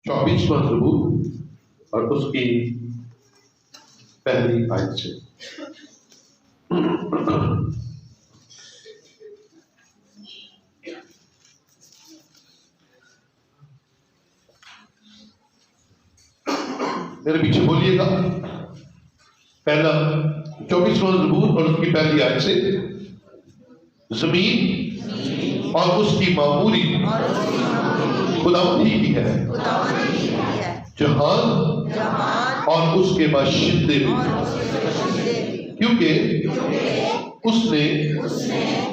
24वां ज़बूर और उसकी पहली आयत से। मेरे पीछे बोलिएगा। पहला 24वां ज़बूर और उसकी पहली आयत से। जमीन और उसकी मामूरी खुदावंद ही की है, जहान और उसके बाशिंदे भी, क्योंकि उसने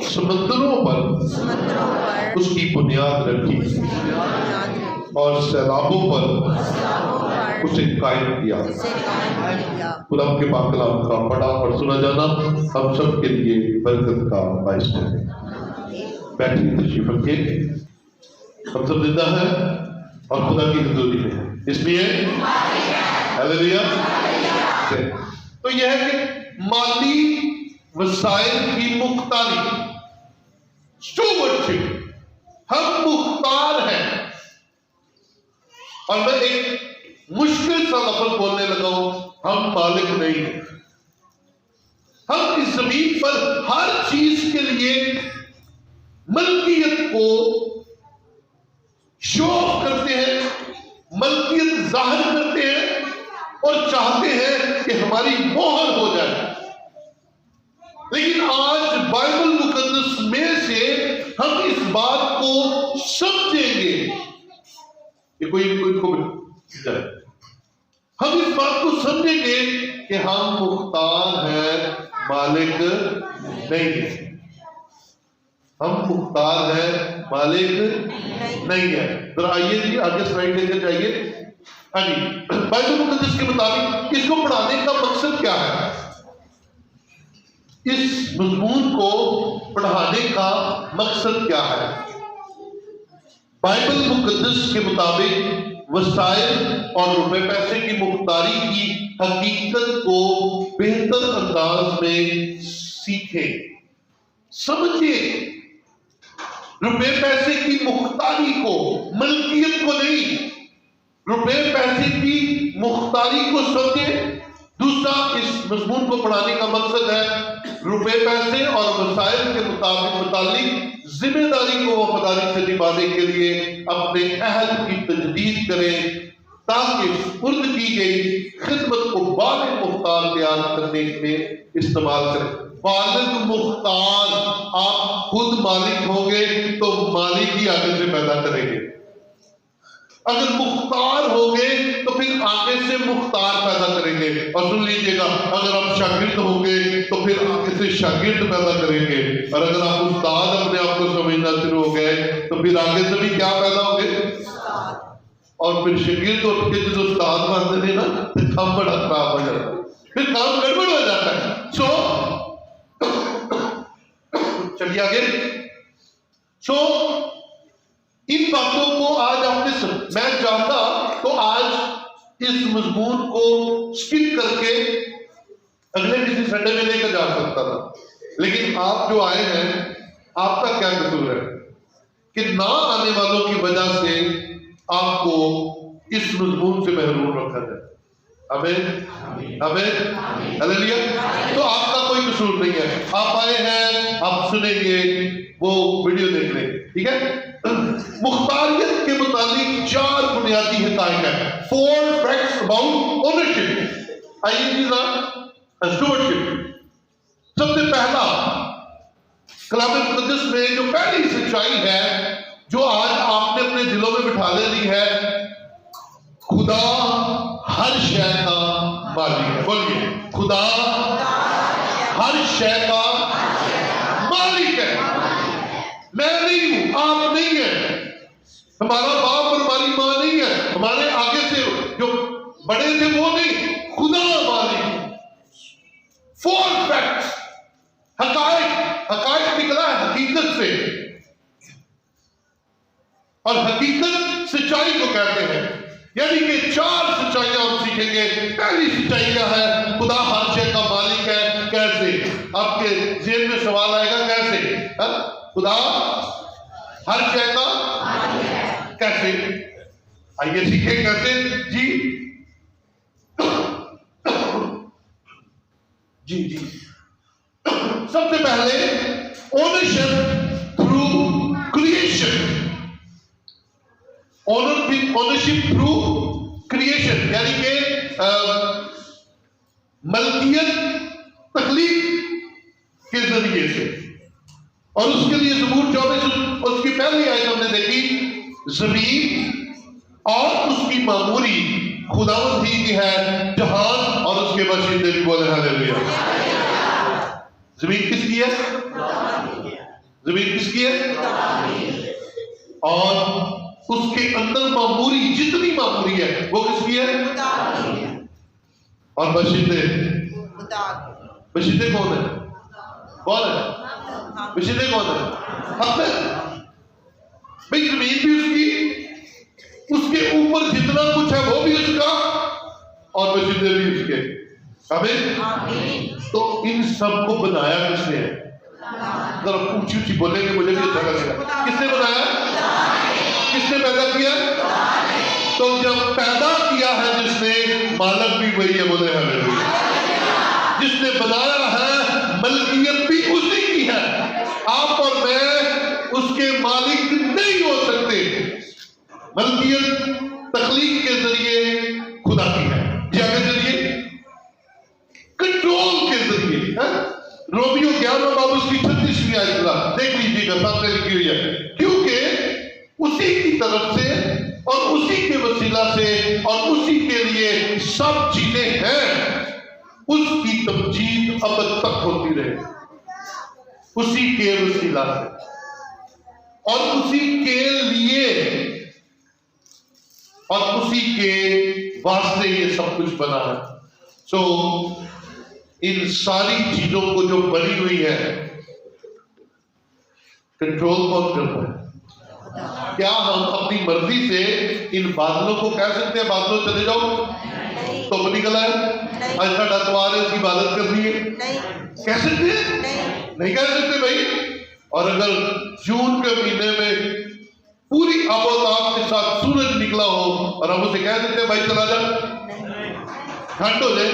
समुद्रों पर उसकी बुनियाद रखी और सैलाबों पर उसे कायम किया। खुदा के पाक कलाम का पढ़ा और सुना जाना हम सब के लिए बरकत का बाइस है। बैठिए, तशरीफ रखिए। हम सब जिंदा हैं और खुदा की हजूरी में हैं, इसलिए हालेलुया। तो यह है कि माली वसाइल की मुख्तारी, स्टूवर्डशिप, हम मुख्तार हैं। और मैं एक मुश्किल सा लफ्ज़ बोलने लगा हूं, हम मालिक नहीं हैं। हम इस जमीन पर हर चीज के लिए मलकियत को शो ऑफ करते हैं, मलकियत जाहिर करते हैं और चाहते हैं कि हमारी मोहर हो जाए। लेकिन आज बाइबल मुकद्दस में से हम इस बात को समझेंगे, ये कोई हम इस बात को समझेंगे कि हम मुख्तार हैं, मालिक नहीं है। हम मुख्तार हैं, मालिक नहीं है। तो आइए जी, आगे स्लाइड लेकर जाइए। हाँ जी, बाइबल मुकद्दस के मुताबिक इसको पढ़ाने का मकसद क्या है? इस मजमून को पढ़ाने का मकसद क्या है? बाइबल मुकद्दस के मुताबिक वसाइल और रुपए पैसे की मुख्तारी की हकीकत को बेहतर अंदाज में सीखें, समझिए। रुपए पैसे की मुख्तारी को, मलकियत को नहीं, रुपए पैसे की मुख्तारी को समझे। दूसरा, इस मजमून को पढ़ाने का मकसद है रुपए पैसे और वसाइल के मुतालिक जिम्मेदारी को वफादारी से निभाने के लिए अपने अहद की तजदीद करें, ताकि सुपुर्द की गई खिदमत को बालिग मुख्तार तैयार करने में इस्तेमाल करें। बालिग मुख्तार, आप खुद मालिक होंगे तो मालिक ही आगे से पैदा करेंगे। अगर मुख्तार होंगे तो फिर आगे से मुख्तार पैदा करेंगे। और सुन लीजिएगा, अगर आप शागिर्द होंगे तो फिर आगे से शागिर्द पैदा करेंगे। और अगर आप उस्ताद अपने आप को समझना शुरू हो गए तो फिर आगे से भी क्या पैदा होंगे? और फिर शागिर्द उठ के जो उस्ताद बनते हैं ना, तो काम बड़ा खराब हो जाता है, फिर काम गड़बड़ हो जाता है। चलिए आगे। इन बातों को आज आपने, मैं चाहता तो आज इस मजमून को स्किप करके अगले किसी संडे में लेकर जा सकता था, लेकिन आप जो आए हैं, आपका क्या कसूर है कि ना आने वालों की वजह से आपको इस मजमून से महरूम रखा जाए? आमीन, आमीन, हालेलुया। तो आपका कोई कसूर नहीं है। आप आए हैं, आप सुनेंगे, वो वीडियो देख लेंगे, ठीक है। मुख्तारियत के मुताबिक 4 बुनियादी हकायक है। 4 फैक्ट्स अबाउट ओनरशिप। आइए जी, स्टूवर्डशिप। सबसे पहला, कलाम मुकद्दस में जो पहली सच्चाई है, जो आज आपने अपने दिलों में बिठा लेनी है, खुदा हर शय का मालिक है। बोलिए, खुदा हर शय का मालिक है। मैं नहीं हूं, आप नहीं है, हमारा बाप और हमारी मां नहीं है, हमारे आगे से जो बड़े थे वो नहीं, खुदा मालिक। 4 फैक्ट्स, हकायक निकला है हकीकत से, और हकीकत सच्चाई को कहते हैं। यानी कि 4 सच्चाइयां हम सीखेंगे। पहली सच्चाई क्या है? खुदा हर शय का मालिक है। कैसे? आपके जेब में सवाल आएगा, कैसे? खुदा हर शय का कैसे? आइए सीखे कैसे जी। जी जी सबसे पहले ownership through creation. Ownership through creation यानी कि मलकियत तखलीक के जरिए से। और उसके लिए ज़बूर 24 उसकी पहली आयत हमने देखी, ज़मीन और उसकी मामूरी खुदावंद ही की है, जहान और उसके बाशिंदे भी बोले हालेलुया। ज़मीन किसकी है? ज़मीन किसकी है? और उसके अंदर मामूरी जितनी मामूरी है वो किसकी है? और बाशिंदे, बाशिंदे कौन है? कौन है? बाशिंदे कौन है? हम है भाई। जमीन भी उसकी, उसके ऊपर जितना कुछ है वो भी उसका, और बाशिंदे भी उसके। आमीन। तो इन सबको बनाया किसने है? जरा ऊंची ऊंची बोलेंगे, मुझे भी अच्छा लगेगा। किसने बनाया? किसने पैदा किया? तो जब पैदा किया है जिसने, मालक भी वही है, बोले हालेलुया। जिसने बनाया है मलकियत भी उसी की है। आप और मैं उसके मालिक नहीं हो सकते। मलकियत तखलीक के जरिए खुदा की है। क्या के जरिए? कंट्रोल के जरिए है। रोमियो 11 बाब उसकी 36वीं आयत देख लीजिएगा, सामने लिखी हुई है। क्योंकि उसी की तरफ से और उसी के वसीला से और उसी के लिए सब चीजें हैं, उसकी तमजीद अब तक होती रहे, उसी के वसीला से और उसी के लिए और उसी के वास्ते ये सब कुछ बना है। सो इन सारी चीजों को जो बनी हुई है, कंट्रोल कौन करता है? क्या हम अपनी मर्जी से इन बादलों को कह सकते हैं बादलों चले जाओ तो वो निकला है, ऐसा डरवार है, इसकी इबादत करनी है? कह सकते हैं? नहीं कह सकते भाई। और अगर जून के महीने में पूरी आबोताब के साथ सूरज निकला हो और हम उसे कह सकते हैं भाई चला जा, ठंड हो जाए?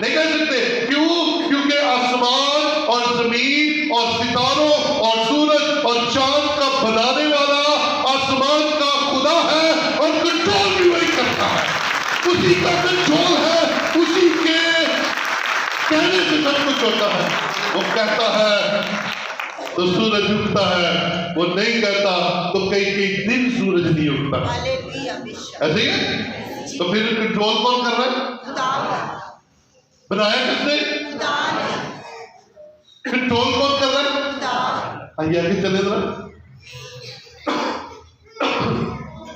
नहीं कह सकते। क्यों? क्योंकि आसमान और जमीन और सितारों और सूरज और चांद का बनाने वाला आसमान का खुदा है और कंट्रोल भी वही करता है। उसी का कंट्रोल है, उसी के कहने से सब कुछ होता है। वो कहता है तो सूरज उगता है, वो नहीं कहता तो कई कई दिन सूरज नहीं उगता। ऐसे ही है। तो फिर कंट्रोल कौन कर रहा है? बनाया किसने? कंट्रोल कौन कर रहा है? आइए आगे चले जरा।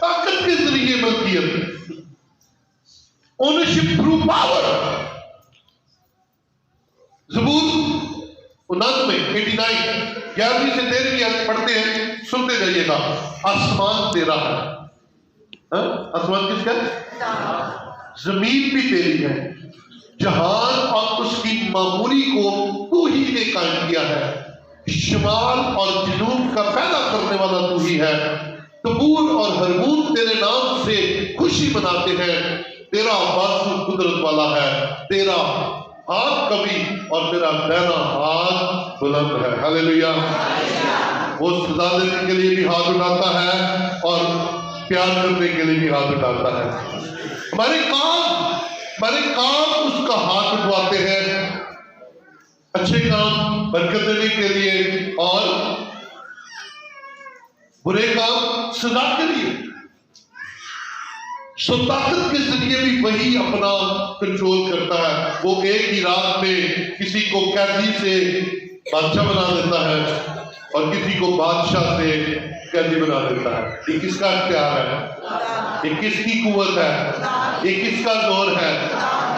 ताकत के जरिए मलकियत, ओनरशिप थ्रू पावर। ज़बूर 89 11वीं से 13वीं पढ़ते हैं, सुनते जाइएगा। आसमान तेरा है, आसमान किसका? जमीन भी तेरी है, जहान और उसकी मामूरी को तू ही ने कायम किया है। शुमाल और जुनूब का पैदा करने वाला तू ही है। तबूर और हरमून तेरे नाम से खुशी मनाते हैं। तेरा बाजू कुदरत वाला है, तेरा हाथ कभी और तेरा दाहिना हाथ बुलंद है। हालेलुया। वो सजा देने के लिए भी हाथ उठाता है और प्यार करने के लिए भी हाथ उठाता है। हमारे काम उसका हाथ उठवाते हैं, अच्छे काम बरकत देने के लिए और बुरे काम सजा के लिए। सो ताकत के जरिए भी वही अपना कंट्रोल करता है। वो एक ही रात में किसी को कैदी से बादशाह बना देता है और किसी को बादशाह से कैदी बना देता है। ये किसका इख्तियार है? ये किसकी कुव्वत है? ये किसका जोर है?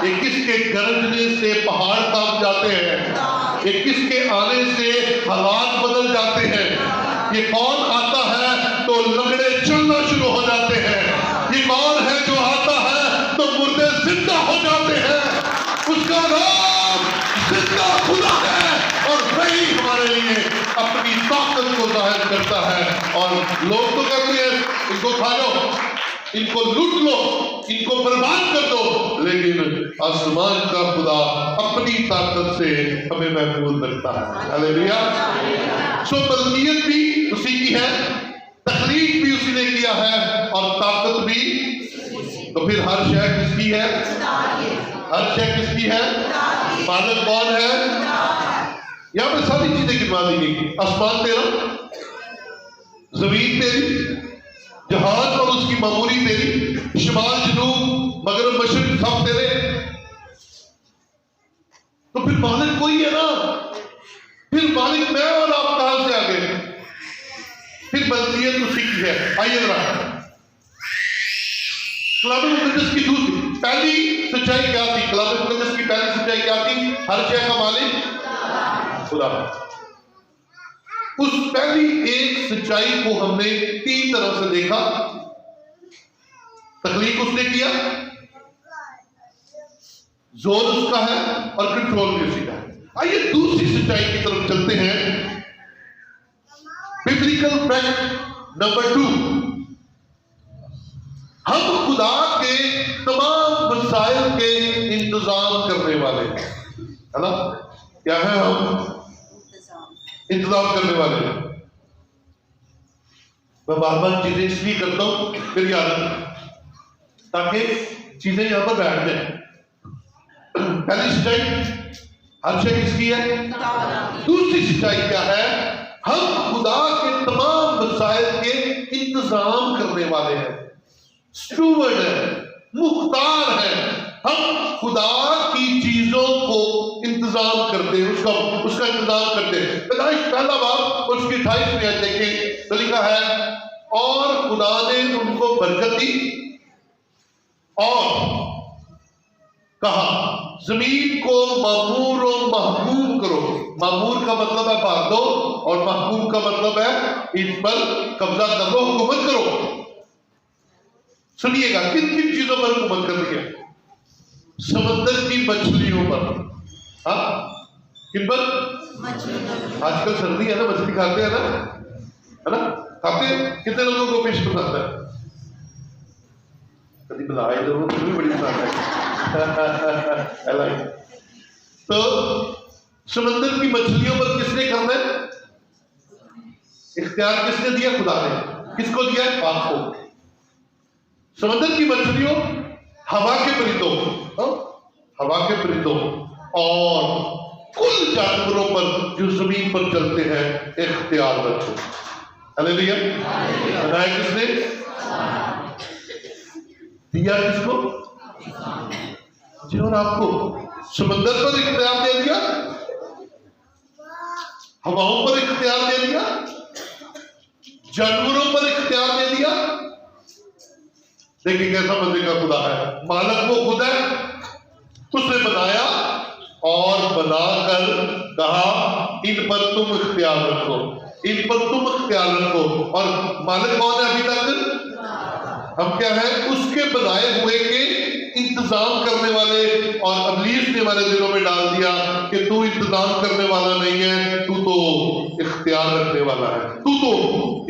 ये किसके गरजने से पहाड़ कांप जाते हैं? ये किसके आने से हालात बदल जाते हैं? ये कौन आता है तो लगड़े चलना शुरू हो जाते हैं? ये कौन है जो आता है तो मुर्दे जिंदा हो जाते हैं? उसका नाम जिंदा खुदा है और वही हमारे लिए अपनी ताकत को जाहिर करता है। और लोग तो कहते हैं इसको खा लो, इनको लूट लो, इनको बर्बाद कर दो, लेकिन आसमान का खुदा अपनी ताकत से हमें महफूज रखता है। हालेलुया। सो मलकियत भी उसी की है, तखलीक भी उसी ने किया है और ताकत भी। तो फिर हर शय किसकी है? हर शय किसकी है? मालिक कौन है? यहां पे सारी चीजें गिनवा दी गई। आसमान तेरा, जमीन तेरी, जहाज और उसकी मामूरी तेरी, शिमाल जनूब मगरब मशरिक सब तेरे। तो फिर मालिक कोई है ना, फिर मालिक मैं और आप कहां से आ गए? फिर मलकियत उसी की है। आइए जरा कलाम मुकद्दस की दूसरी पहली सच्चाई क्या थी? कलाम मुकद्दस की पहली सच्चाई क्या थी? हर शय का मालिक खुदा। उस पहली एक सच्चाई को हमने तीन तरह से देखा। तख्लीक उसने किया, जोर उसका है और कंट्रोल भी उसी का है। आइए दूसरी सच्चाई की तरफ चलते हैं। बिब्लिकल फैक्ट नंबर 2, हम खुदा के तमाम मसाइल के इंतजाम करने वाले हैं, है ना? क्या है? हम इंतजाम करने वाले हैं। मैं बार बार चीजें इसलिए करता हूं फिर याद ताकि चीजें यहां पर बैठ जाए। पहली सच्चाई हर शय किसकी है? दूसरी सच्चाई क्या है? हम खुदा के तमाम मसाइल के इंतजाम करने वाले हैं, स्टूवर्ड है, मुख्तार है। हम खुदा की चीजों को इंतजाम करते हैं, उसका इंतजाम करते हैं। पैदाइश पहला बाब उसकी 28वीं आयत देखें तो लिखा है, और खुदा ने उनको बरकत दी और कहा जमीन को मामूर और महबूब करो। मामूर का मतलब है बांट दो और महबूब का मतलब है इन पर कब्जा कर लो, हुकूमत करो। सुनिएगा किन किन चीजों पर हुकूमत करनी है? समंदर की मछलियों पर। हाँ, किन पर? आजकल सर्दी है ना, मछली खाते हैं ना, है ना? खाते हैं। कितने लोगों को फिश पसंद है? कभी बुलाए लोगों को भी बड़ी पसंद है। तो समंदर की मछलियों पर किसने करना है? इख्तियार किसने दिया? खुदा ने। किसको दिया? आपको। समंदर की मछलियों, हवा के परिंदों, हवा के परिंदों और कुल जानवरों पर जो जमीन पर चलते हैं इख्तियार रखो। हालेलुया। बनाया किसने? दिया किसको? जी। और आपको समंदर पर इख्तियार दे दिया, हवाओं पर इख्तियार दे दिया, जानवरों पर इख्तियार दे दिया। देखिए कैसा मजे का खुदा है। मालिक वो खुद है, उसने बनाया और बनाकर कहा इन पर तुम इख्तियार रखो, इन पर तुम इख्तियार रखो। और मालिक कौन है? अभी तक हम क्या है? उसके बनाए हुए के इंतजाम करने वाले। और अबलीस ने हमारे दिलों में डाल दिया कि तू इंतजाम करने वाला नहीं है, तू तो इख्तियार रखने वाला है, तू तो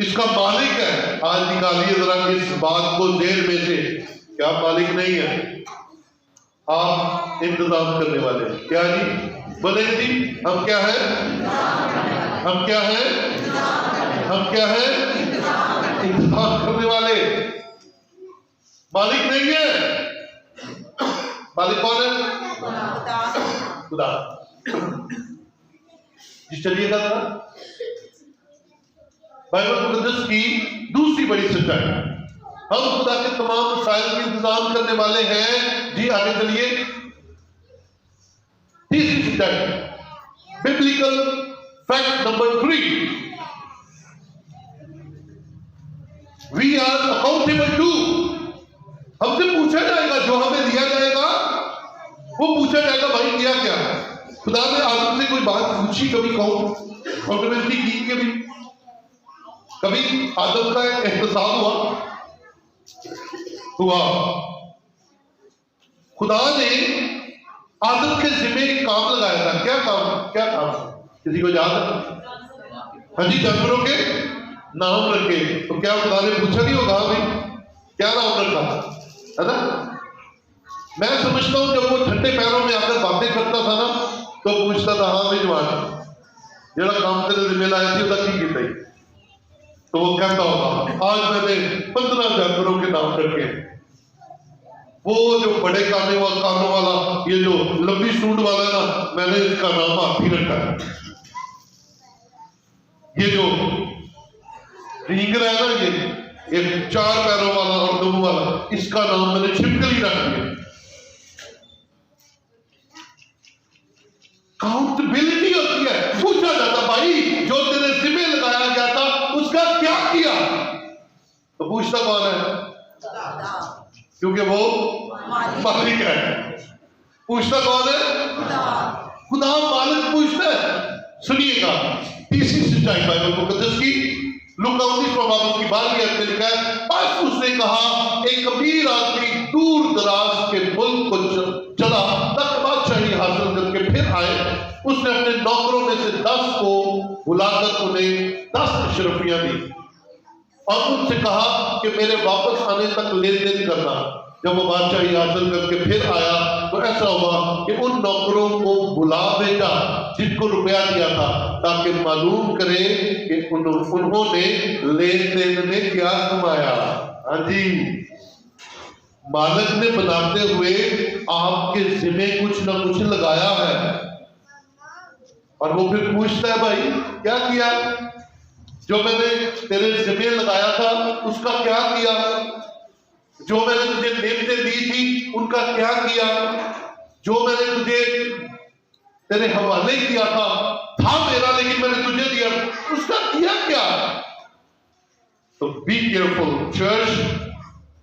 इसका मालिक है। आज निकालिए जरा इस बात को जेल में से, क्या मालिक नहीं है? आप इंतजाम करने वाले हैं। क्या जी? बोले जी हम क्या है? हम क्या है? हम क्या है? इंतजाम करने वाले। मालिक नहीं है। मालिक कौन है? खुदा। जी चलिएगा जरा बाइबल मुकद्दस की दूसरी बड़ी सच्चाई, हम खुदा के तमाम मसाइल के इंतजाम करने वाले हैं। जी आगे चलिए। तीसरी सच्चाई, biblical fact number 3, we are accountable to. हमसे पूछा जाएगा, जो हमें दिया जाएगा वो पूछा जाएगा भाई किया क्या? खुदा ने आदम से कोई बात पूछी कभी? काउंटेबिलिटी की कभी? कभी आदम का एहतसाब हुआ? खुदा ने आदम के जिम्मे एक काम लगाया था। क्या काम? क्या काम? किसी को याद है? हाँ जी, जानवरों के नाम रखे। तो क्या खुदा ने पूछा नहीं होगा भाई क्या नाम रखा, है ना। मैं समझता हूं जब वो ठंडे पैरों में आकर बातें करता था ना, तो पूछता था, हाँ भाई जवान जरा काम तेरे जिम्मे लाया थी उदा की किया, तो वो कहता होगा आज मैंने 15 जानवरों के नाम रखे। वो जो बड़े कानों वाला ये जो लंबी सूंड वाला ना, मैंने इसका नाम हाथी रखा है। ये जो रींगर है ना, ये 4 पैरों वाला और 2 वाला, इसका नाम मैंने छिपकली रख दिया। काउंटेबिलिटी होती है, पूछा जाता भाई जो तेरे जिम्मे लगाया गया था उसका क्या किया, तो पूछता कौन है, क्योंकि वो मालिक है। पूछता कौन है, खुदा मालिक पूछता है। सुनिएगा तीसरी सच्चाई बाइबल मुकद्दस की, लूका 19 की 12वीं आयत में लिखा है, बस उसने कहा एक अमीर आदमी दूर दराज के मुल्क को चला तक बादशाही हासिल करके फिर आए। उसने अपने नौकरों में से 10 को बुलाकर उन्हें 10 अशरफियां दी और उनसे कहा कि मेरे वापस आने तक लेन देन करना। जब वो बादशाही हासिल करके फिर आया तो ऐसा हुआ कि उन नौकरों को बुला भेजा जिनको रुपया दिया था, ताकि मालूम करे कि उन्होंने लेन देन में क्या कमाया। हाँ जी, मालिक ने बनाते हुए आपके जिम्मे कुछ ना कुछ लगाया है, और वो फिर पूछता है भाई क्या किया, जो मैंने तेरे जिम्मे लगाया था उसका क्या किया, जो मैंने तुझे नेमतें दी थी उनका क्या किया, जो मैंने तुझे तेरे हवाले किया था मेरा लेकिन मैंने तुझे दिया, उसका किया क्या। तो बी केयरफुल चर्च,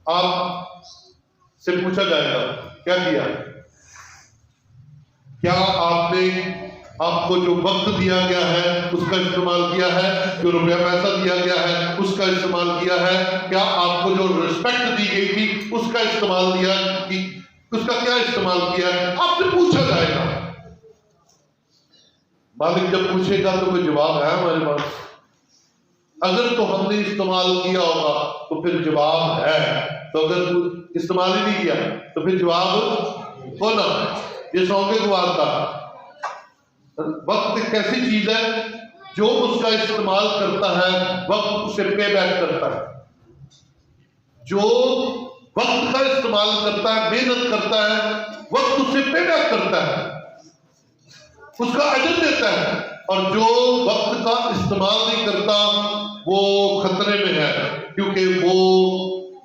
आप से पूछा जाएगा क्या किया, क्या आपने आपको जो वक्त दिया गया है उसका इस्तेमाल किया है, जो रुपया पैसा दिया गया है उसका इस्तेमाल किया है, क्या आपको जो रिस्पेक्ट दी गई थी उसका इस्तेमाल दिया कि उसका क्या इस्तेमाल किया है, आपसे पूछा जाएगा। मालिक जब पूछेगा तो कोई जवाब है हमारे पास, अगर तो हमने इस्तेमाल किया होगा तो फिर जवाब है, तो अगर इस्तेमाल ही नहीं किया तो फिर जवाब होना। ये सौंगे गुवार था। वक्त एक ऐसी चीज है जो उसका इस्तेमाल करता है वक्त उसे पे बैक करता है, जो वक्त का इस्तेमाल करता है, मेहनत करता है, वक्त उसे पे बैक करता है, उसका अजर देता है, और जो वक्त का इस्तेमाल नहीं करता वो खतरे में है, क्योंकि वो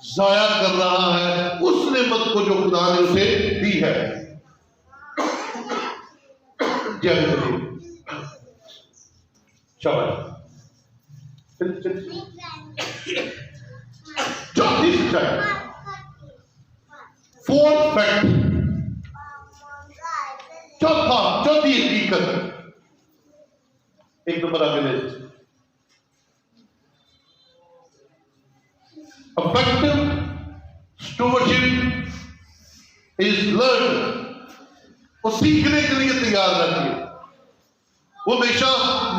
जाया कर रहा है उस नेमत को जो खुदा ने उसे दी है। चौथी सच्चाई, फोर्थ फैक्ट, चौथी हकीकत, एक नंबर आगे ले, effective stewardship is learned, वो सीखने के लिए तैयार रहती है, वो हमेशा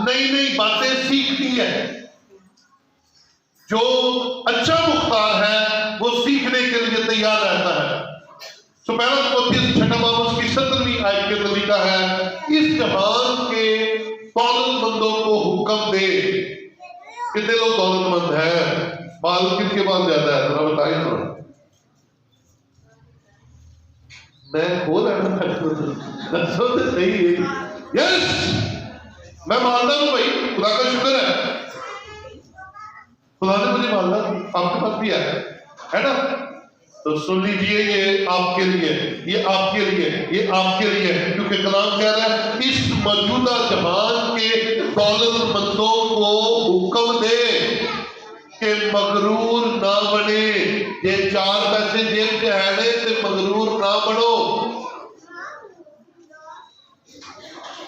नई नई बातें सीखती है। जो अच्छा मुख्तार है वो सीखने के लिए तैयार रहता है। तो पहला तिमोथी 6 की 17वीं आयत के तरीका है, इस जहान के दौलतमंदों को हुक्म दे। कितने लोग दौलतमंद हैं, माल किसके पास ज्यादा है, जरा बताइए तो। मैं खोल दसो तो सही है। यस, मैं मालदार हूं भाई, खुदा का शुक्र है, खुदा ने मुझे मालदार आपके पास भी है ना। तो सुन लीजिए, ये आपके लिए, ये आपके लिए, ये आपके लिए, क्योंकि कलाम कह रहा है इस मौजूदा जहान के दौलतमंदों को हुक्म दे कि मगरूर ना बने। ये 4 पैसे जेब से है तो मगरूर ना बनो,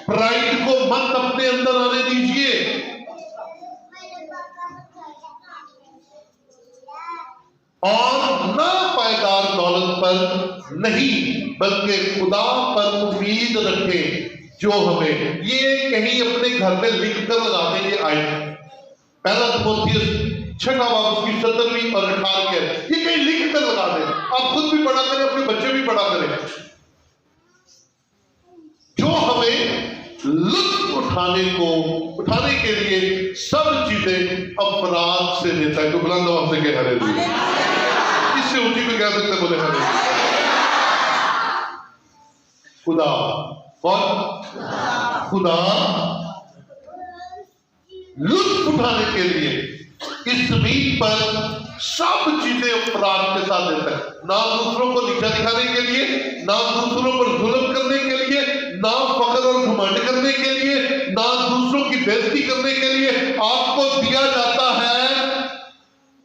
प्राइड को मत अपने अंदर आने दीजिए। और ना पायदार दौलत पर नहीं, बल्कि खुदा पर उम्मीद रखें जो हमें, ये कहीं अपने घर में लिख कर लगा देंगे आए। पहला तिमोथी छठा बाब उसकी 17वीं और 18 के, ये कहीं लिख कर लगा दें, आप खुद भी पढ़ा करें, अपने बच्चे भी पढ़ा करें। जो हमें लुत्फ उठाने के लिए सब चीजें अपराध से देता है। तो बुलंद आवाज से कह हालेलुया। इससे ऊंची को कह सकते बोले हालेलुया। खुदा, कौन? खुदा लुत्फ उठाने के लिए इस जमीन पर सब चीजें अपराध के साथ देता है। ना दूसरों को नीचा दिखाने के लिए, ना दूसरों पर जुल्म करने के लिए, ना फख्र और घमंड करने के लिए, ना दूसरों की बेइज्जती करने के लिए। आपको दिया जाता है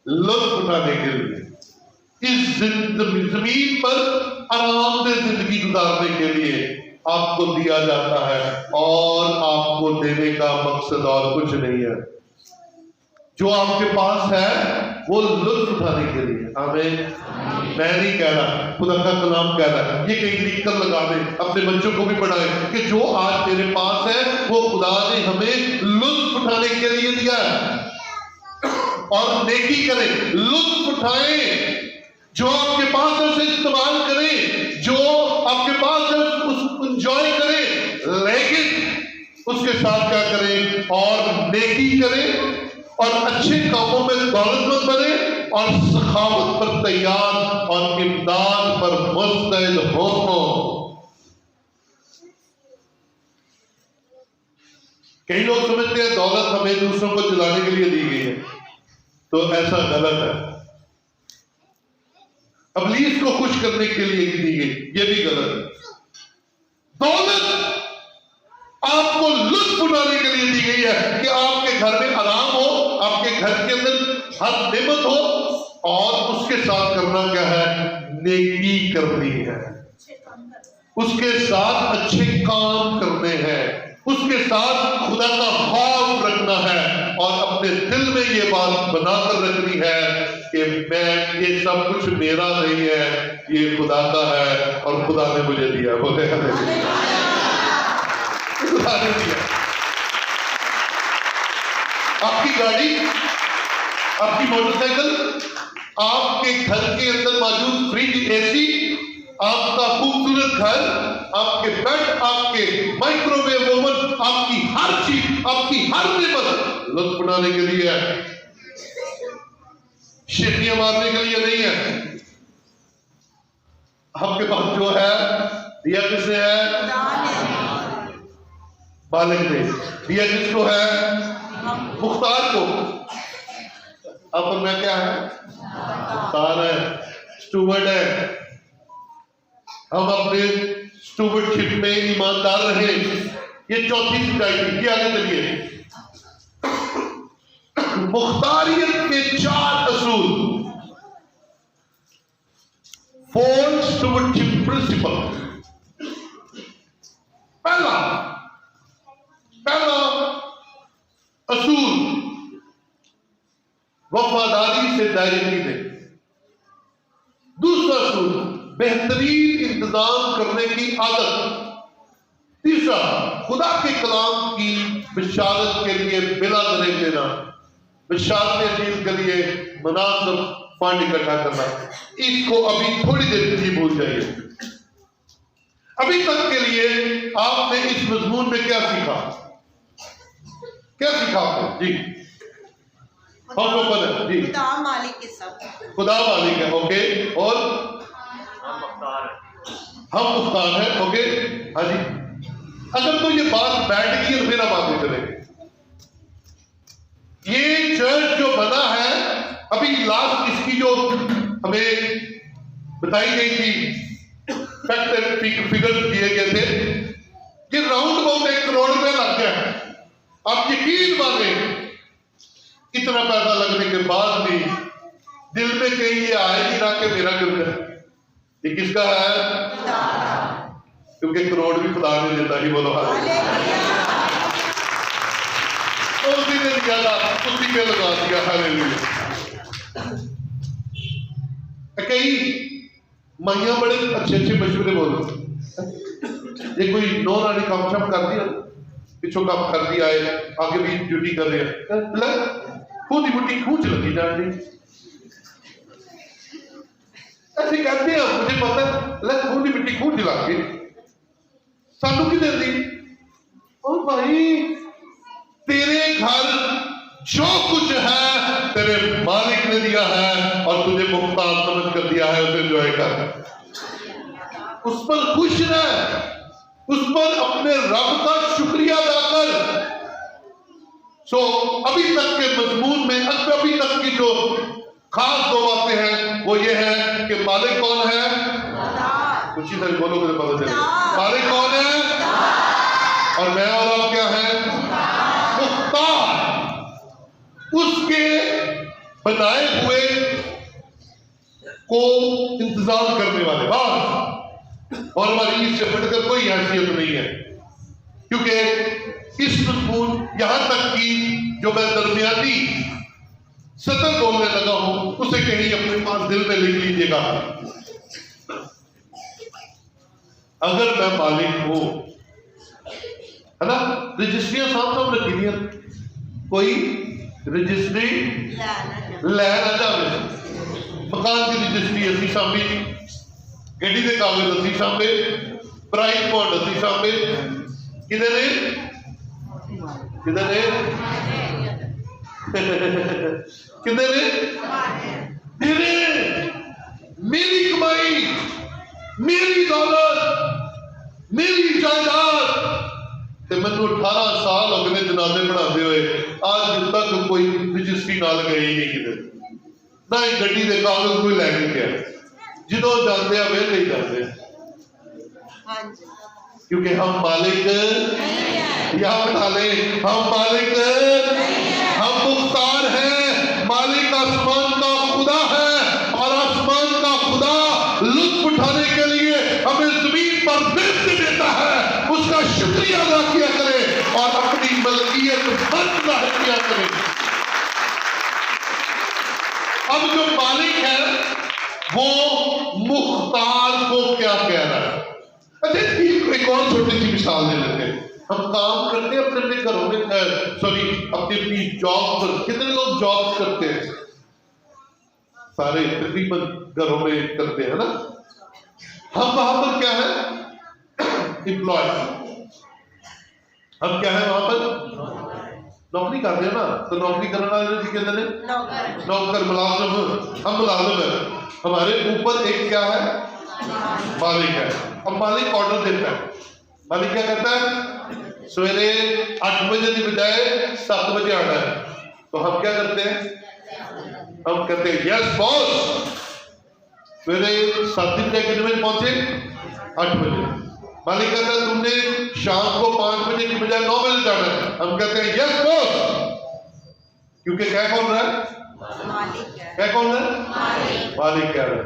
लुत्फ उठाने के लिए, इस जमीन पर आरामदेह जिंदगी गुजारने के लिए आपको दिया जाता है, और आपको देने का मकसद और कुछ नहीं है। जो आपके पास है वो लुत्फ उठाने के लिए। आमीन। मैं नहीं कह रहा, खुदा का कलाम कह रहा है। ये कहीं लिख कर लगा दे, अपने बच्चों को भी पढ़ाए कि जो आज मेरे पास है वो खुदा ने हमें लुत्फ उठाने के लिए दिया है। और नेकी करें, लुत्फ उठाएं, जो आपके पास है उसे इस्तेमाल करें, जो आपके पास है उसको एंजॉय करें, लेकिन उसके साथ क्या करें? और नेकी करें, और अच्छे कामों में दौलतमंद बने, और सखावत पर तैयार और इमदाद पर मुस्तैद हो। कई लोग समझते हैं दौलत हमें दूसरों को जलाने के लिए दी गई है, तो ऐसा गलत है। इब्लीस को खुश करने के लिए दी गई, ये भी गलत है। दौलत आपको लुत्फ उठाने के लिए दी गई है कि आपके घर में आराम हो, आपके घर के अंदर हर नेमत हो, और उसके साथ करना क्या है? नेकी करनी है, उसके साथ अच्छे काम करने हैं, उसके साथ खुदा का खौफ रखना है, और अपने दिल में ये बात बनाकर रखनी है कि मैं, ये सब कुछ मेरा नहीं है, ये खुदा का है और खुदा ने मुझे दिया। बोले खुदा ने दिया। आपकी गाड़ी, आपकी मोटरसाइकिल, आपके घर के अंदर मौजूद फ्रिज, एसी, आपका खूबसूरत घर, आपके बेड, आपके माइक्रोवेव ओवन, आपकी हर चीज, आपकी हर नेमत लुत्फ उठाने के लिए है, शेखियां मारने के लिए नहीं है। आपके पास जो है दिया किसने है? मालिक ने दिया। किसको है? मुख्तार को। अब मैं क्या है? मुख्तार है, स्टूवर्ड है। हम अपने स्टूवर्डशिप में ईमानदार रहे। ये चौथी सच्चाई थी। आगे चलिए। मुख्तारियत के 4 असूल, 4 स्टूवर्डशिप प्रिंसिपल। पहला असूल, वफादारी से दायरे में। दूसरा असूल, बेहतरीन इंतजाम करने की आदत। तीसरा, खुदा के कलाम की बिशारत के लिए बिला दरेज देना, बिशारत दीन के लिए मुनासिब फंड इकट्ठा करना। इसको अभी थोड़ी देर के लिए भूल जाइए। अभी तक के लिए आपने इस मजमून में क्या सीखा? क्या सीखा आपने? जी, जी, खुदा मालिक है, सब खुदा मालिक है। ओके, और हम मुख्तार हैं। ओके, हाँ जी। अगर तो ये बात बैठ गई और फिर हम आगे चलेंगे। ये चर्च जो बना है, अभी लास्ट इसकी जो हमें बताई गई थी, फैक्ट एंड फिगर्स दिए गए थे, ये राउंड अबाउट 1 करोड़ रुपया लग गया है। आप यकीन माने, इतना पैसा लगने के बाद भी दिल में कहीं ये आएगी ना कि मेरा घर है, ये किसका है? क्योंकि करोड़ भी खुदा ने देता ही। बोलो उसी ने दिया था, उसी पे लगा दिया। हालेलुया। कई माइयां बड़े अच्छे अच्छे मशवरे बोलो। ये कोई नौ रानी काम शाम कर दिया, पिछों काम कर दिया है, आगे भी ड्यूटी कर रहे हैं, खूह की मिट्टी खूह च लगी जाती। ऐसे कहते हैं मुझे पता है खूह की मिट्टी खूह च लग गई सानू की देती। ओ भाई तेरे घर जो कुछ है तेरे मालिक ने दिया है और तुझे मुख्तार समझ कर दिया है, उसे एंजॉय कर, उस पर खुश रह, उस पर अपने रब का शुक्रिया अदा कर। सो अभी तक के मजमून में अभी तक की जो खास दो बातें हैं वो ये है कि मालिक कौन है, कुछ ही तरह बोलो मुझे पता चले, मालिक कौन है और मैं और आप क्या है, मुख्तार, उसके बनाए हुए को इंतजार करने वाले बात। और हमारी इससे बढ़कर कोई हैसियत नहीं है, क्योंकि इस मजमून यहां तक कि जो मैं दरमियानी सतर बोलने लगा हूं उसे कहीं अपने पास दिल में लिख लीजिएगा। अगर मैं मालिक हूं, है ना, रजिस्ट्रियां सामने रखी दिया, कोई रजिस्ट्री लै ना जाए, मकान की रजिस्ट्री असी सामने, गड्डी के कागज असी सामने, प्राइस बॉन्ड असी सामने, किधर है किधर है किधर है मेरे, मेरी कमाई, मेरी दौलत, मेरी जायदाद। मैनू 18 साल हो गए जनाजे बनाते हुए, आज तक कोई रजिस्ट्री ना लगाई नहीं किधर, ना ही गड्डी के कागज कोई लैके गया, जो जाते हैं वे नहीं जाते, क्योंकि हम मालिक या बता ले, हम मालिक, हम मुख्तार हैं। मालिक आसमान का खुदा है और आसमान का खुदा लुत्फ उठाने के लिए हमें जमीन पर रिज़्क़ देता है, उसका शुक्रिया अदा किया करें और अपनी मलकियत बंद जाहिर किया करें। अब जो मालिक है वो मुख्तार को क्या कह रहा है? अच्छा एक और छोटी सी मिसाल दे लेते हैं। हम काम करते हैं अपने अपने घरों में, सॉरी अपनी अपनी जॉब पर, कितने लोग जॉब करते हैं? सारे तकरीबन घरों में करते हैं ना। हम वहां पर क्या है, एम्प्लॉय, हम क्या है वहां पर नौकरी करते हैं ना, तो नौकरी करने वाले कहते हैं नौकर, मुलाजिम, हम मुलाजिम है। हमारे ऊपर एक क्या है, मालिक है। अब मालिक ऑर्डर देता है, मालिक क्या कहता है, सवेरे 8 बजे की बजाय 7 बजे आना है, तो हम क्या करते हैं, हम कहते हैं यस बॉस। सवेरे 7 बजे कितने बजे पहुंचे, 8 बजे। मालिक कहता है तुमने शाम को 5 बजे की बजाय 9 बजे जाना है, हम कहते हैं यस बॉस, क्योंकि क्या कौन रहा है, मालिक है। क्या कौन है, मालिक कह रहा है।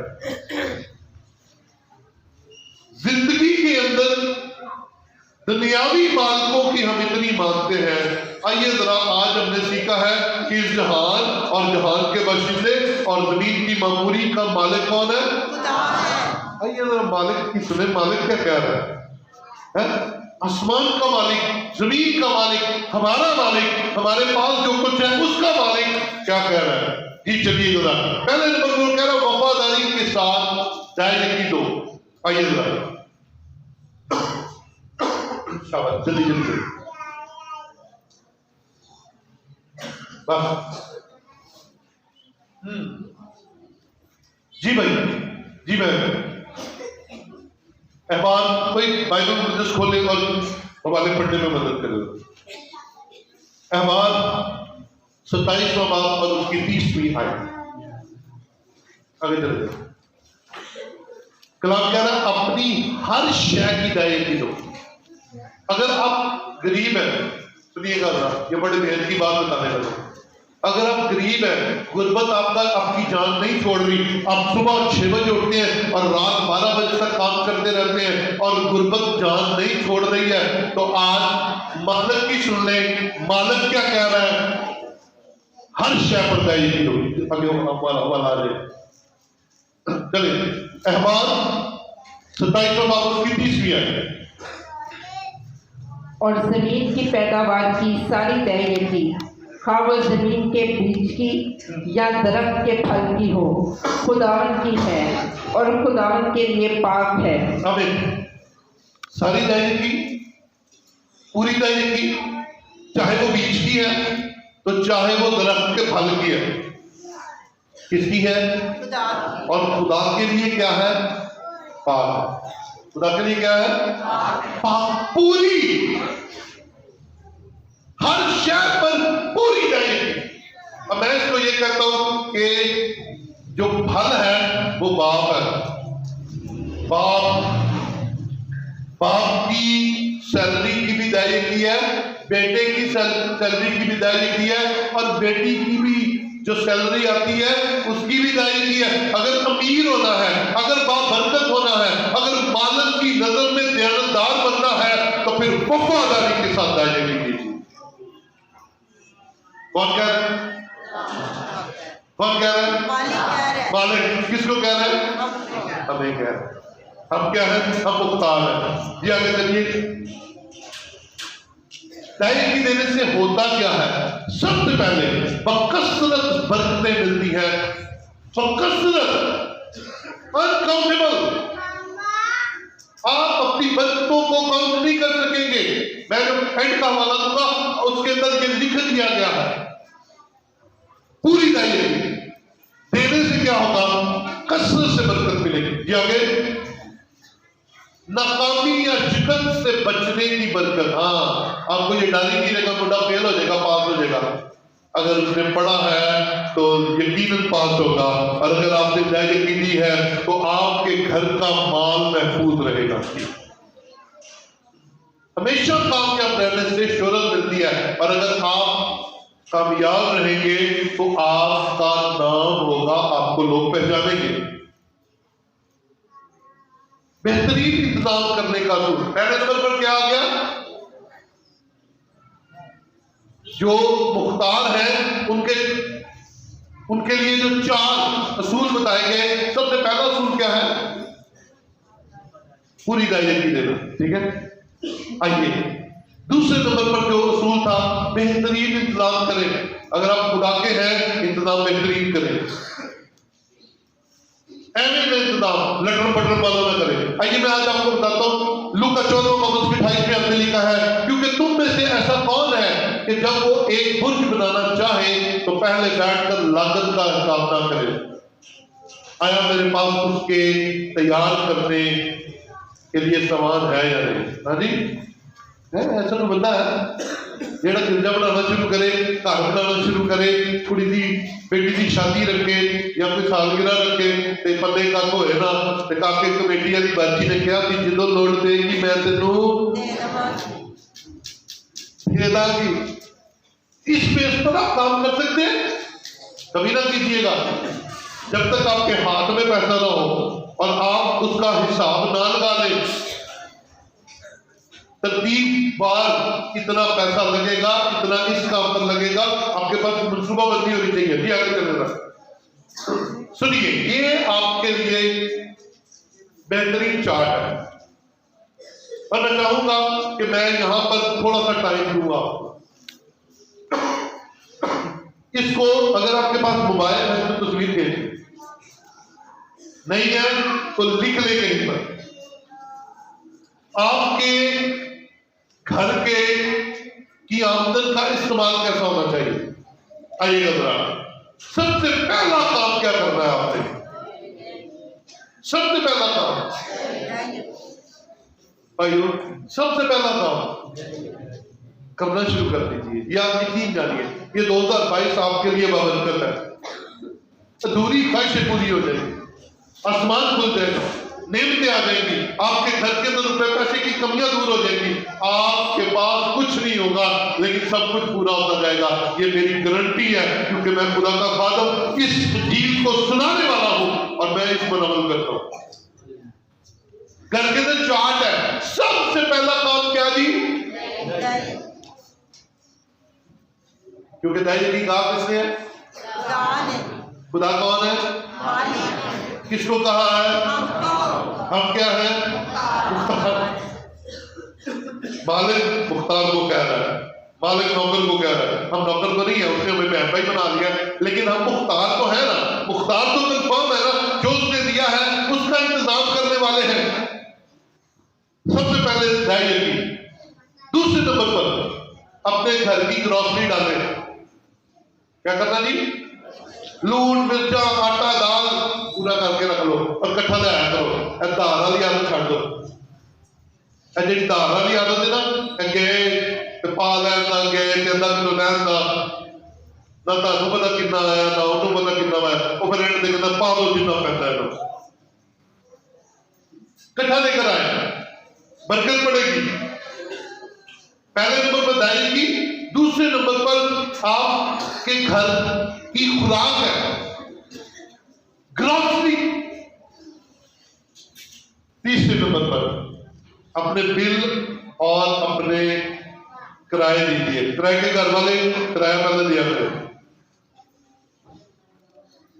जिंदगी के अंदर दुनियावी मालिकों की हम इतनी मानते हैं। आइए जरा आज हमने सीखा है कि इस जहान और जहान के बशिंदे और जमीन की मामूरी का मालिक कौन है, आइए जरा मालिक की सुने, मालिक क्या कह रहा है? आसमान का मालिक, जमीन का मालिक, हमारा मालिक, हमारे पास जो कुछ है उसका मालिक क्या कह रहा है? जी चलिए जरा पहले नंबर वो कह रहा है वफादारी के साथ दायरे दो। आइए जरा शाबाश, जल्दी जल्दी जी भाई, जी मैं अहबान कोई बाइबल मुकद्दस खोले और हवाले पढ़ने में मदद करे। अहबान 27वां बाब और उसकी 30वीं आयत, आगे चलते कलाम कह रहा है अपनी हर शय की दायरे दो। अगर आप गरीब हैं, सुनिएगा जरा, ये बड़े मेहनत की बात बताने लगा। अगर आप गरीब हैं, गुर्बत आपकी जान नहीं छोड़ रही, आप सुबह 6 बजे उठते हैं और रात 12 बजे तक काम करते रहते हैं और गुर्बत जान नहीं छोड़ रही है, तो आज मालिक की सुन लें। मालिक क्या कह रहा है, हर शय पर दायरे दो। आगे हवाला आ जाए, चलिए अहबान 27वां बाब उसकी 30वीं आयत। और जमीन की पैदावार की सारी दायरे थी खा वो जमीन के बीज की या दरख्त के फल की हो, खुदावन की है और खुदावन के लिए पाक है। आमीन। सारी दायरे की, पूरी दायरे की, चाहे वो बीज की है तो चाहे वो दरख्त के फल की है, किसकी है? खुदा की। और खुदा के लिए क्या है? पाक। खुदा के लिए क्या है? पाक। पूरी, हर शय पर पूरी दायरे की। अब मैं इसको ये कहता हूं कि जो फल है वो बाप है। बाप की सैलरी की भी दायरे की है, बेटे की सैलरी की भी दायरे की है, और बेटी की भी जो सैलरी आती है उसकी भी दायरे की है। अगर अमीर होना है, अगर बाबरकत होना है, अगर मालिक की नजर में दयानतदार बनना है तो फिर वफादारी के साथ दायरे कीजिए। कौन कह रहा है? कौन कह रहा है? मालिक। किसको कह रहे हैं? हमें कह रहे हैं। हम क्या है? हम मुख्तार हैं। ये आगे चलिए। दायरे देने से होता क्या है? सबसे पहले बकसरत बरकतें मिलती है, बकसरत, अनकाउंटेबल। आप अपनी बरकतों को काउंट नहीं कर सकेंगे। मैं जो एंड का हवाला दूंगा उसके अंदर ये लिख दिया गया है, पूरी दायरे देने से क्या होगा? कसरत से बरकत मिलेगी। ये आगे नाकामी या शिकन से बचने की बरकत। हाँ, आपको ये डर ही नहीं रहेगा मुंडा फेल हो जाएगा, पास हो जाएगा। अगर उसने पढ़ा है तो यकीनन पास होगा, और अगर आपने दायरे की दी है तो आपके घर का माल महफूज रहेगा। हमेशा कामयाब रहने से शोहरत मिलती है, और अगर आप कामयाब रहेंगे तो आपका नाम होगा, आपको लोग पहचानेंगे। बेहतरीन इंतजाम करने का असूल। पहले नंबर पर क्या आ गया? जो मुख्तार हैं उनके लिए जो 4 असूल बताए गए। सबसे पहला असूल क्या है? पूरी दायरे की देना। ठीक है, आइए दूसरे नंबर पर जो असूल था, बेहतरीन इंतजाम करें। अगर आप खुदा के हैं, इंतजाम बेहतरीन करें। एवं में इंतजाम लटर पटर वालों में करें। आइए मैं आज आपको बताता हूँ, लूका 14:28 में हमने लिखा है, क्योंकि तुम में से ऐसा कौन है कि जब वो एक बुर्ज बनाना चाहे तो पहले बैठकर लागत का हिसाब ना करे। आया मेरे पास उसके तैयार करने के लिए सामान है या नहीं? हाँ जी, है। ऐसा तो बंदा है जेड़ा गिरजा बनाना शुरू करे, घर बनाना शुरू करे, कुड़ी दी बेटी की शादी रखे या कोई सालगिरह रखे ते पल्ले कख होए ना, ते काके कमेटी वाली बाजी ने कहा कि जो लोड़ देगी मैं तेनू दे दांगी। इस बेस पर आप काम कर सकते हैं। कभी ना कीजिएगा जब तक आपके हाथ में पैसा ना हो और आप उसका हिसाब ना लगा लें। तरतीब बार इतना पैसा लगेगा, इतना इस काम पर लगेगा, आपके पास मनसूबा बंदी होनी चाहिए। जी आगे चलेगा। सुनिए, ये आपके लिए बेहतरीन चार्ट है, और मैं चाहूंगा कि मैं यहां पर थोड़ा सा टाइम दूंगा। इसको अगर आपके पास मोबाइल है तो तस्वीर भेजिए, नहीं है तो लिख ले कहीं पर। आपके घर के की आमदन का इस्तेमाल कैसा होना चाहिए? आइएगा जरा। सबसे पहला काम क्या करना है आपने? सबसे पहला काम भाइयों, सबसे पहला काम करना शुरू कर दीजिए। ये आप यकीन जानिए, ये 2022 आपके लिए बाबरकत है। अधूरी ख्वाहिशें पूरी हो जाएगी, आसमान खुल जाएगा, नेमतें आ जाएंगी, आपके घर के अंदर रुपए पैसे की कमियां दूर हो जाएंगी। आपके पास कुछ नहीं होगा लेकिन सब कुछ पूरा होता जाएगा। ये मेरी गारंटी है, क्योंकि मैं खुदा का खादम इस इंजील को सुनाने वाला हूं और मैं इस पर अमल करता हूं। घर के अंदर चार्ट है। सबसे पहला काम क्या जी? क्योंकि दाई की कहा किसने है? खुदा कौन है? किसको कहा है? हम क्या है? मालिक मुख्तार को कह रहा है। मालिक नौकर को कह रहा है, हम नौकर तो नहीं है, उसने हमें बहन भाई बना लिया, लेकिन हम मुख्तार तो है ना, मुख्तार तो कंफर्म है ना, जो उसने दिया है उसका इंतजाम करने वाले हैं। सबसे पहले धैर्य की। दूसरे नंबर पर अपने घर की ग्रॉसरी डाले। क्या करना जी? लून मिर्चा आटा दाल पूरा करके रख लो और इकट्ठा लाया करो। धार वाली आदत छड़ दो। जी धार वाली आदत है ना, गए पा लैन गए अद्धा किलो लैन का ना तुहानू पता कितना आया ना उन्होंने पता कितना आया, वो फिर एंड कहता पा दो जितना पैसा है इकट्ठा लेकर आए, बरकत पड़ेगी। पहले नंबर पर दाई की। दूसरे नंबर पर आपके घर की खुराक है, ग्रॉसरी। तीसरे नंबर पर अपने बिल और अपने किराए दीजिए। किराए के घर वाले किराया पहले दिया करें।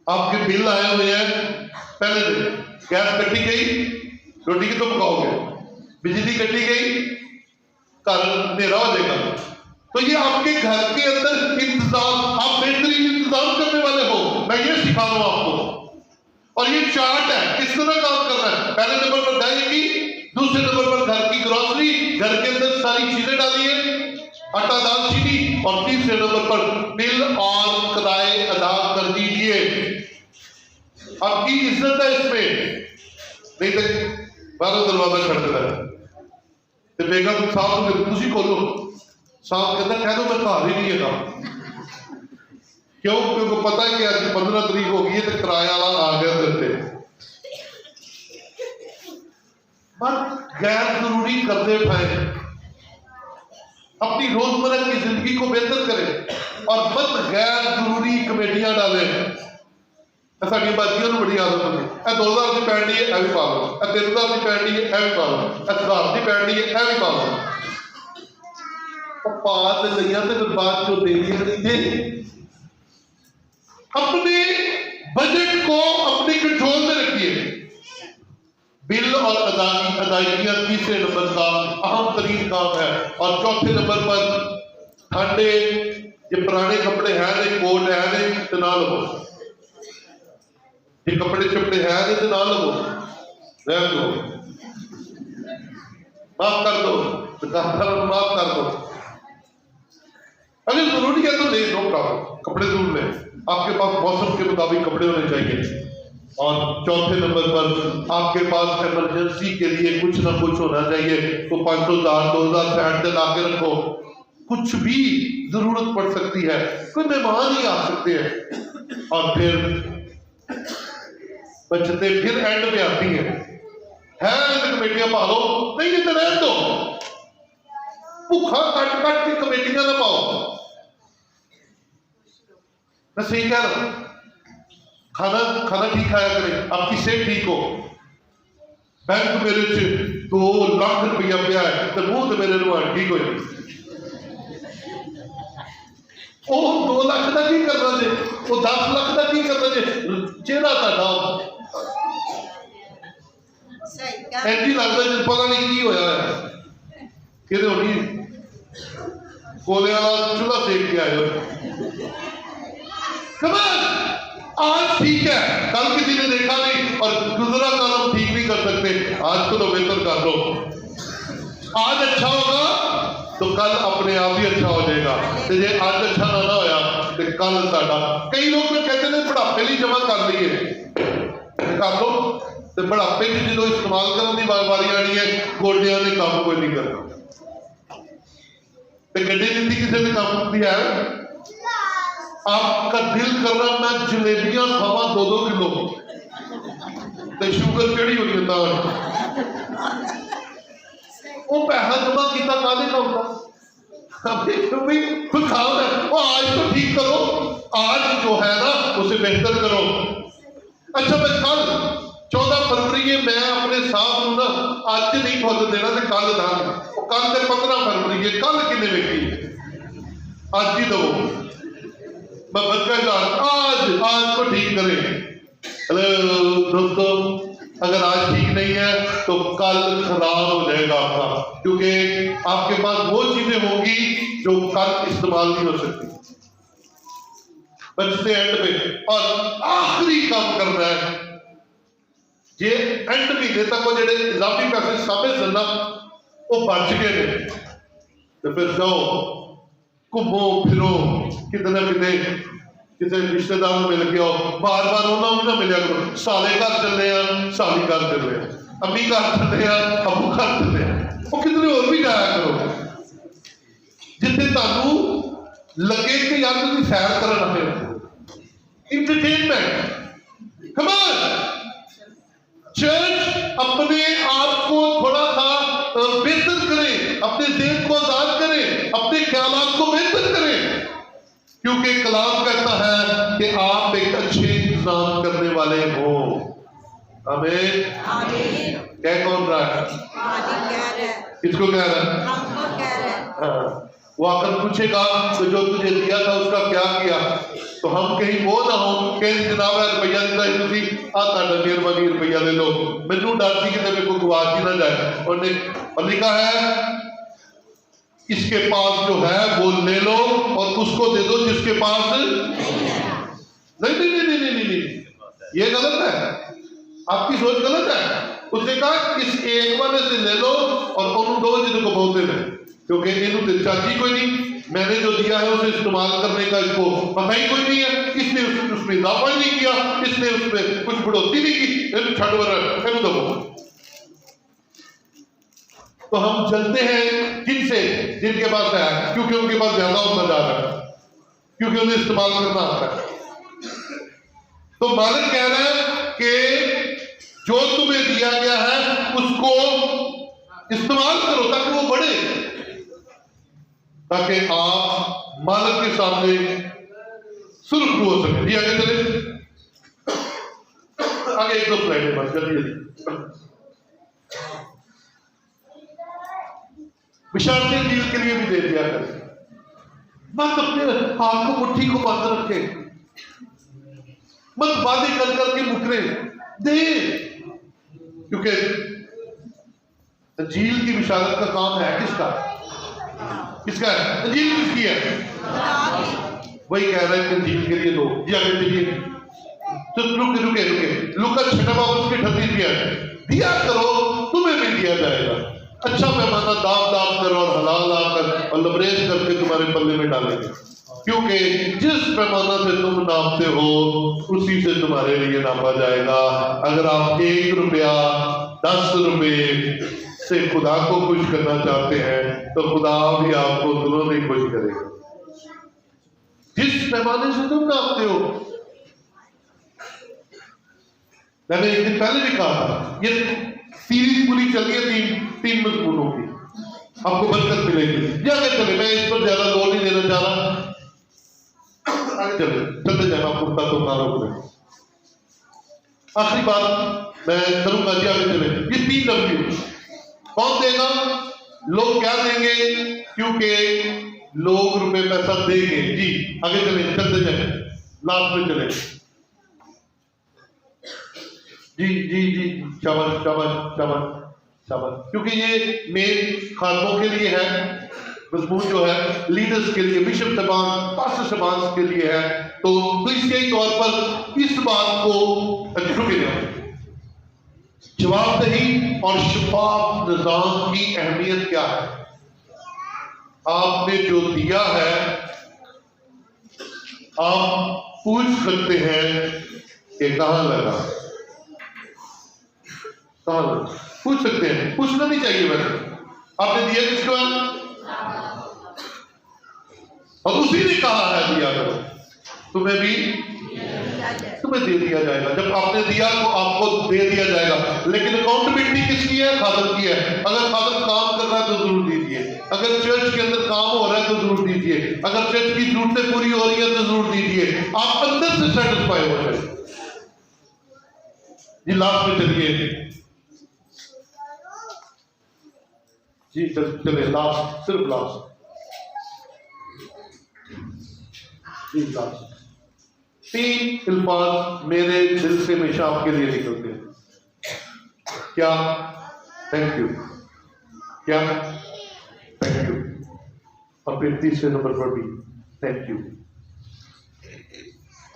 आपके बिल आए हुए हैं पहले दिन, गैस कटी गई, रोटी की तो पकाओगे, बिजली कटी गई, घर अंधेरा हो जाएगा। तो ये आपके घर के अंदर इंतजाम, आप बेहतरीन इंतजाम करने वाले हो, मैं ये सिखा रहा हूं आपको। और ये चार्ट है किस तरह काम करना है। पहले नंबर पर दाई, दूसरे नंबर पर घर की ग्रॉसरी, घर के अंदर सारी चीजें डालिए, आटा दाल चीनी, और तीसरे नंबर पर बिल और किराए अदा कर दीजिए। आपकी इज्जत है इसमें, नहीं तो बाहरों दरवाजा खड़ देता है। बेगम साहब तुम खोलो, साहब कहता कह दो मैं घर ही नहीं है। क्यों? क्योंकि पता है कि आज 15 तारीख हो गई है तो किराया वाला आ गया करते। गैर जरूरी कर्जे उठाए, अपनी रोजमर्रा की जिंदगी को बेहतर करें और मत गैर जरूरी कमेटियां डालें। साड़ी बाजियों बड़ी आदत होती है, 2000 की पैंट है यह भी पा लो, 3000 की पैंट है यह भी पा लो, 1000 की पैंट है यह भी पा लो। पा तो लिया तो फिर बाद जो दे दिए। अपने बजट को अपने कंट्रोल में रखिए। बिल और अदायगियां तीसरे नंबर का अहम तरीन काम है। और चौथे नंबर पर ठंडे ये पुराने कपड़े हैं ने, कोट है ने तो ना लो, ये कपड़े चपड़े है ने तो ना लो, रहने दो, माफ कर दो, दुकानदार माफ कर दो। अगर जरूरी है तो ले लो, कपड़े जरूर लें, आपके पास मौसम के मुताबिक कपड़े होने चाहिए। और चौथे नंबर पर आपके पास इमरजेंसी के लिए कुछ ना कुछ होना चाहिए। तो 500 2000 पैंट ला के रखो, कुछ भी जरूरत पड़ सकती है, कोई मेहमान ही आ सकते हैं। और फिर बचते फिर एंड में आती है कमेटियां पा लो, नहीं तो रहने दो, भूखा कट कट के कमेटियां ना पाओ। मैं सही कह रहा हूं, खाना ठीक खाया करें, आपकी सेहत ठीक हो। बैंक मेरे 2 लाख रुपया पिया है तो मुंह तो मेरे रुआन ठीक हो जाए। 2 लाख का की करना जे, 10 लाख का की करना जे, चेहरा ताड़ा ऐसी लगता है पता नहीं की होया है, कहते होनी कोले वाला चूल्हा सेक के आए। आज ठीक है, कल किसी ने देखा नहीं, और गुजरा कल हम ठीक नहीं कर सकते, आज तो बेहतर कर दो। आज अच्छा होगा तो कल अपने आप ही अच्छा हो जाएगा, तो जे आज अच्छा ना होया तो कल साडा। कई लोग तो कहते हैं बुढ़ापे लिए जमा कर लीए, कर लो, तो बुढ़ापे की जो इस्तेमाल करने की वारी आनी है, गोडिया ने काम कोई नहीं करना। तो गड्डी दी किसी ने काम की है। आपका दिल कर रहा मैं जलेबियां खावा 2-2 किलो, तो शुगर चढ़ी हुई है, वो पैसा जमा किया काले का होता कोई खाओ है, वो आज तो ठीक करो, आज जो है ना उसे बेहतर करो। अच्छा मैं कल 14 फरवरी मैं अपने साहब ना आज नहीं खोल देना, तो कल दान, कल से 15 फरवरी है, कल कितने व्यक्ति आज ही दो, आज को ठीक करें। हेलो दोस्तों, अगर आज ठीक नहीं है तो कल खराब हो जाएगा आपका, क्योंकि आपके पास वो चीजें होंगी जो कल इस्तेमाल नहीं हो सकती। बचते एंड पे और आखिरी काम करना है, जे एंड महीने तक वो जेडे इजाफी पैसे सामने चलना वो बच गए ने, तो फिर जाओ घूमो फिरो किते ना किते, किसी रिश्तेदार मिल के आओ, बार बार उन्होंने ना मिलिया करो। साले घर चले साली घर चले, अम्मी घर चले अबू घर चले, वो कितने और भी जाया करो जिथे तुहानू लगे कि यार तुम सैर करन आए हो। इंटरटेनमेंट, कम ऑन चर्च अपने आप को थोड़ा सा बेहतर करें, अपने ज़हन को आजाद करें, अपने ख्यालात को बेहतर करें, क्योंकि कलाम कहता है कि आप एक अच्छे इंतजाम करने वाले हो। आमीन। कह कौन रहा है? किसको कह रहा है? हमको कह रहा है। हाँ, वो आकर पूछेगा तो जो तुझे दिया था उसका क्या किया, तो हम कहीं वो ना हो कहीं जनाब रुपया दिता है तुझी आता मेहरबानी रुपया ले लो, मैनू डर सी कि मेरे को गवाच ही ना जाए। और लिखा है इसके पास जो है वो ले लो और उसको दे दो जिसके पास नहीं नहीं नहीं नहीं नहीं नहीं, ये गलत है, आपकी सोच गलत है। उसने कहा इस एक वाले से ले लो और उन दो जिनको बोलते हैं, क्योंकि इन्हों दिलचस्पी कोई नहीं, मैंने जो दिया है उसे इस्तेमाल करने का इसको पता ही कोई नहीं है, इसने उसमें इजाफा ही नहीं किया, इसने उसमें कुछ बढ़ोतरी नहीं की, छठ दो। तो हम चलते हैं किनसे? जिनके पास है, क्योंकि उनके पास ज्यादा होता जा रहा है, क्योंकि उन्हें इस्तेमाल करना आता है। तो मालिक कह रहा है कि जो तुम्हें दिया गया है उसको इस्तेमाल करो ताकि वो बढ़े, ताकि आप मालिक के सामने सुरखरू हो सके। आगे चले, आगे एक दो स्लाइड बस जल्दी विशालते दिल के लिए भी दे दिया करें, मत अपने हाथ को मुट्ठी को बंद रखे, मत वादे कर करके मुकरे, दे, क्योंकि अंजील की विशालत का काम है किसका? किसका है? अंजील किसकी है? वही कह रहा है कि अंजील के लिए दो। जी आगे चलिए, तो रुके रुके रुके लुका 6 बाब उसके 38 दिया दिया करो तुम्हें भी दिया जाएगा, अच्छा पैमाना दाम दाम कर और हलाल दाम कर और लबरेज करके तुम्हारे पल्ले में डालेंगे, क्योंकि जिस पैमाना से तुम नापते हो उसी से तुम्हारे लिए नापा जाएगा। अगर आप 1 रुपया 10 रुपए से खुदा को खुश करना चाहते हैं तो खुदा भी आपको दोनों ही खुश करेगा, जिस पैमाने से तुम नापते हो। मैंने एक दिन पहले भी कहा था, ये सीरीज पूरी चल रही है तीन मजमूनों की, आपको बरकत मिलेगी। आगे चले, मैं इस पर ज्यादा जोर नहीं देना चाह रहा, आगे चलते जाना पुरता तो नारों में। आखिरी बात मैं करूंगा जी, आगे चले। ये 3 डब्ल्यू कौन देगा? लोग क्या देंगे? क्योंकि लोग रुपए पैसा देंगे। जी आगे चले, चलते जाए, लास्ट में चले। जी जी जी, शाबाश शाबाश शाबाश शाबाश, क्योंकि ये मेन खातों के लिए है, मजमून जो है लीडर्स के लिए, बिशप साहबान, पास्टर साहबान के लिए है। तो कलीसियाई तौर पर इस बात को जवाबदेही और शफाफ निजाम की अहमियत क्या है? आपने जो दिया है आप पूछ सकते हैं कि कहां लगा, कहां लगा, पूछ सकते हैं, पूछना नहीं चाहिए। वैसे आपने दिया किसको है? और उसी ने कहा है दिया करो, तुम्हें भी तुम्हें दे दिया जाएगा। जब आपने दिया तो आपको दे दिया जाएगा, लेकिन अकाउंटेबिलिटी किसकी है? खादम की है। अगर खादम काम कर रहा है तो जरूर दीजिए, अगर चर्च के अंदर काम हो रहा है तो जरूर दीजिए, अगर चर्च की जरूरतें पूरी हो रही है तो जरूर दीजिए, आप अंदर से सेटिस्फाई हो जाए। जी लास्ट में चलिए जी, चले लास्ट, सिर्फ लास्ट जी, लास्ट 3 अल्फाज मेरे दिल से हमेशा आपके लिए निकलते हैं। क्या? Thank you. क्या? Thank you. और फिर तीसरे नंबर पर भी थैंक यू।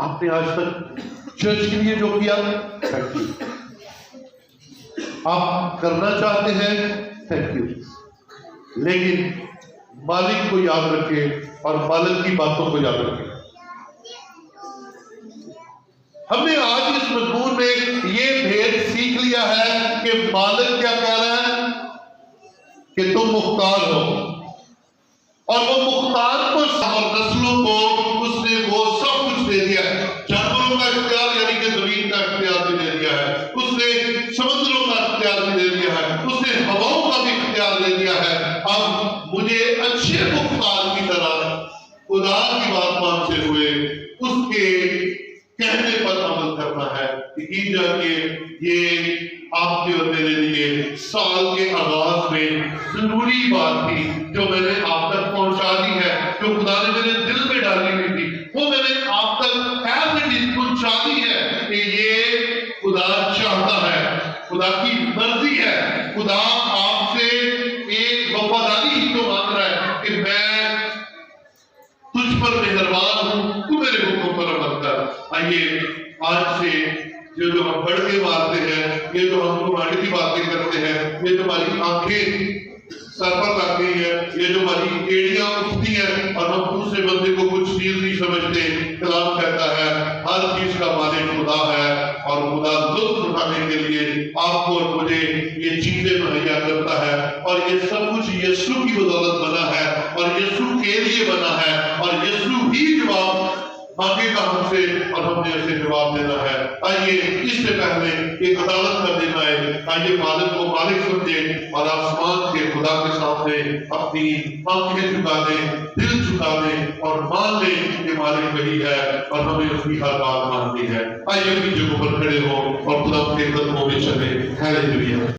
आपने आज तक चर्च के लिए जो किया, थैंक यू। आप करना चाहते हैं, थैंक यू। लेकिन मालिक को याद रखें और मालिक की बातों को याद रखें। हमने आज इस मजमून में ये भेद सीख लिया है कि मालिक क्या कह रहा है कि तुम मुख्तार हो, और वो मुख्तार को और नस्लों को उसने वो सब कुछ दे दिया है। जानवरों का इख्तियार यानी कि जमीन का इख्तियार भी दे दिया है, उसने समुद्रों का इख्तियार भी दे दिया है, उसने हवाओं का भी इख्तियार दे दिया है। अब मुझे अच्छे मुख्तार की तरह खुदा की बात मानते हुए उसके कहने पर अमल करना है। यकीन जानिए ये आपके और मेरे लिए साल के आगाज में जरूरी बात थी जो मैंने आप तक पहुंचा दी है, जो खुदा ने मेरे दिल में डाली हुई थी, वो मैंने आप तक ऐसे पहुंचा दी है कि ये खुदा चाहता है, खुदा की मर्जी है। खुदा आपसे एक वफादारी तो मांग रहा है कि मैं तुझ पर मेहरबान हूं, तू मेरे हुक्म पर अमल कर। आइए आज से जो हम बढ़ के मारते हैं, ये जो हम कुरान की बातें करते हैं, ये जो हमारी आंखें सर पर लग गई है, ये जो हमारी एड़ियां उठती हैं और हम दूसरे बंदे को कुछ चीज नहीं समझते। कलाम कहता है हर चीज का मालिक खुदा है और खुदा लुत्फ उठाने के लिए आपको और मुझे ये चीजें मुहैया करता है, और ये सब कुछ यीशु की बदौलत बना है और यीशु के लिए बना है, और यीशु ही जवाब मांगेगा हमसे और हमने उसे जवाब देना है। आइए इससे पहले एक अदालत का दिन आए, आइए मालिक को मालिक समझे और आसमान के खुदा के सामने अपनी आंखें झुका दें, दिल झुका दें और मान लें कि मालिक वही है और हमें उसकी हर बात माननी है। आइए अपनी जगहों पर खड़े हो और खुदा के कदमों में चले। हालेलुया।